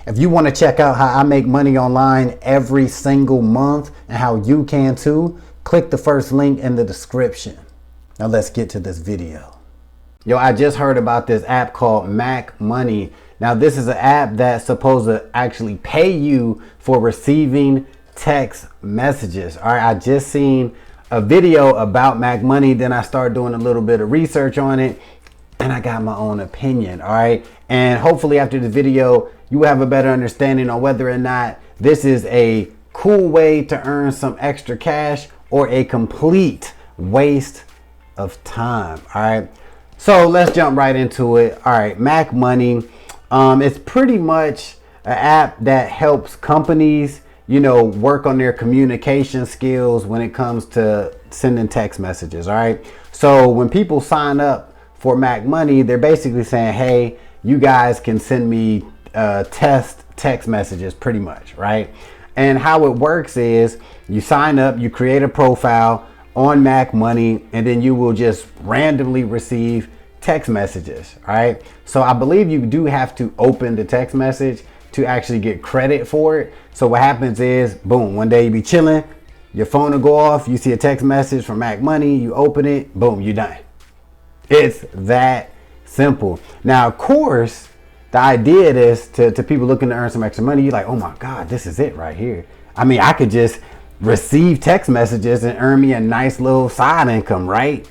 If you want to check out how I make money online every single month and how you can too, click the first link in the description. Now let's get to this video. Yo, I just heard about this app called McMoney. Now this is an app that's supposed to actually pay you for receiving text messages. All right, I just seen a video about McMoney, then I started doing a little bit of research on it, and I got my own opinion. All right, and hopefully after the video you have a better understanding on whether or not this is a cool way to earn some extra cash or a complete waste of time. All right, so let's jump right into it. All right, McMoney, it's pretty much an app that helps companies, you know, work on their communication skills when it comes to sending text messages. All right, so when people sign up for McMoney, they're basically saying, hey, you guys can send me text messages, pretty much, right? And how it works is you sign up, you create a profile on McMoney, and then you will just randomly receive text messages. All right, so I believe you do have to open the text message to actually get credit for it. So what happens is, boom, one day you be chilling, your phone will go off, you see a text message from McMoney, you open it, boom, you're done. It's that simple. Now, of course, the idea is to people looking to earn some extra money. You're like, oh my God, this is it right here. I mean, I could just receive text messages and earn me a nice little side income, right?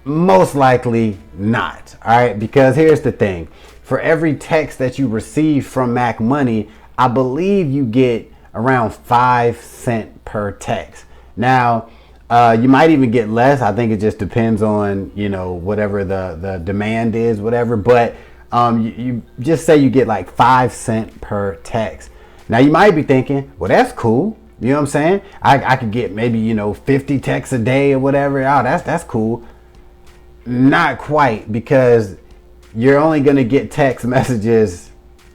Most likely not. All right, because here's the thing. For every text that you receive from McMoney, I believe you get around 5 cents per text. Now, you might even get less. I think it just depends on, you know, whatever the demand is, whatever. But you just say you get like 5 cents per text. Now you might be thinking, well, that's cool. You know what I'm saying? I could get maybe, you know, 50 texts a day or whatever. Oh, that's cool. Not quite, because you're only going to get text messages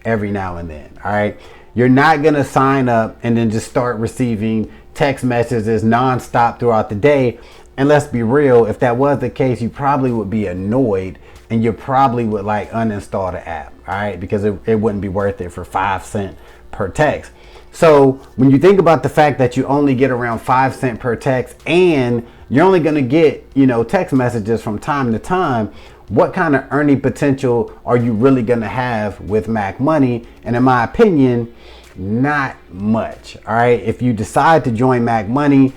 every now and then. All right. You're not going to sign up and then just start receiving text messages nonstop throughout the day. And let's be real, if that was the case, you probably would be annoyed and you probably would like uninstall the app. All right, because it wouldn't be worth it for 5 cents per text. So when you think about the fact that you only get around 5 cents per text and you're only going to get, you know, text messages from time to time, what kind of earning potential are you really going to have with McMoney? And in my opinion, not much. All right, if you decide to join McMoney,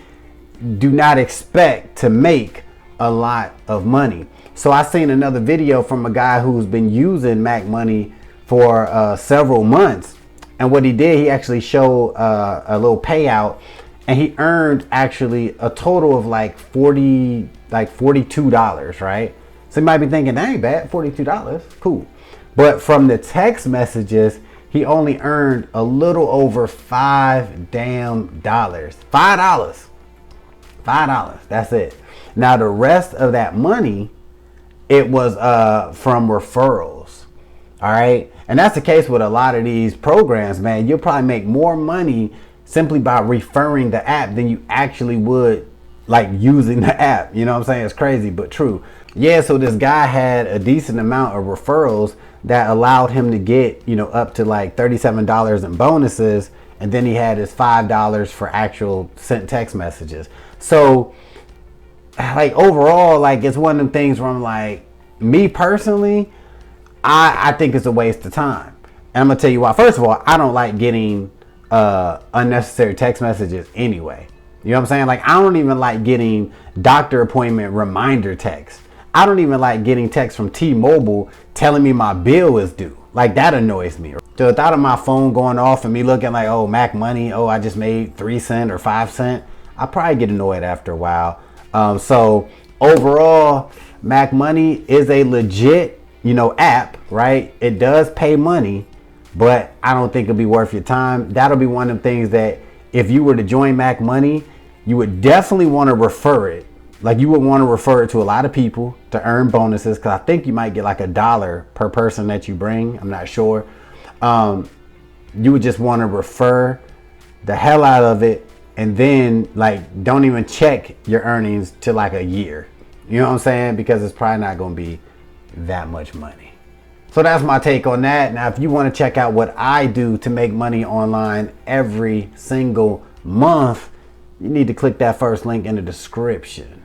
do not expect to make a lot of money. So I seen another video from a guy who's been using McMoney for several months. And what he did, he actually showed a little payout, and he earned actually a total of like $42, right? So you might be thinking, that ain't bad, $42, cool. But from the text messages, he only earned a little over $5. $5, that's it. Now the rest of that money, it was from referrals. All right, and that's the case with a lot of these programs, man. You'll probably make more money simply by referring the app than you actually would like using the app. You know what I'm saying? It's crazy, but true. Yeah, so this guy had a decent amount of referrals that allowed him to get, you know, up to like $37 in bonuses, and then he had his $5 for actual sent text messages. So like overall, like it's one of them things where I'm like, me personally, I think it's a waste of time. And I'm gonna tell you why. First of all, I don't like getting unnecessary text messages anyway. You know what I'm saying? Like, I don't even like getting doctor appointment reminder texts. I don't even like getting texts from T-Mobile telling me my bill is due. Like, that annoys me. So the thought of my phone going off and me looking like, oh, McMoney, oh, I just made 3 cents or 5 cents, I probably get annoyed after a while. So overall, McMoney is a legit, you know, app, right? It does pay money, but I don't think it'll be worth your time. That'll be one of the things that if you were to join McMoney, you would definitely want to refer it. Like, you would want to refer it to a lot of people to earn bonuses, because I think you might get like $1 per person that you bring. I'm not sure. You would just want to refer the hell out of it, and then like don't even check your earnings till like a year. You know what I'm saying? Because it's probably not going to be that much money. So that's my take on that. Now, if you want to check out what I do to make money online every single month, you need to click that first link in the description.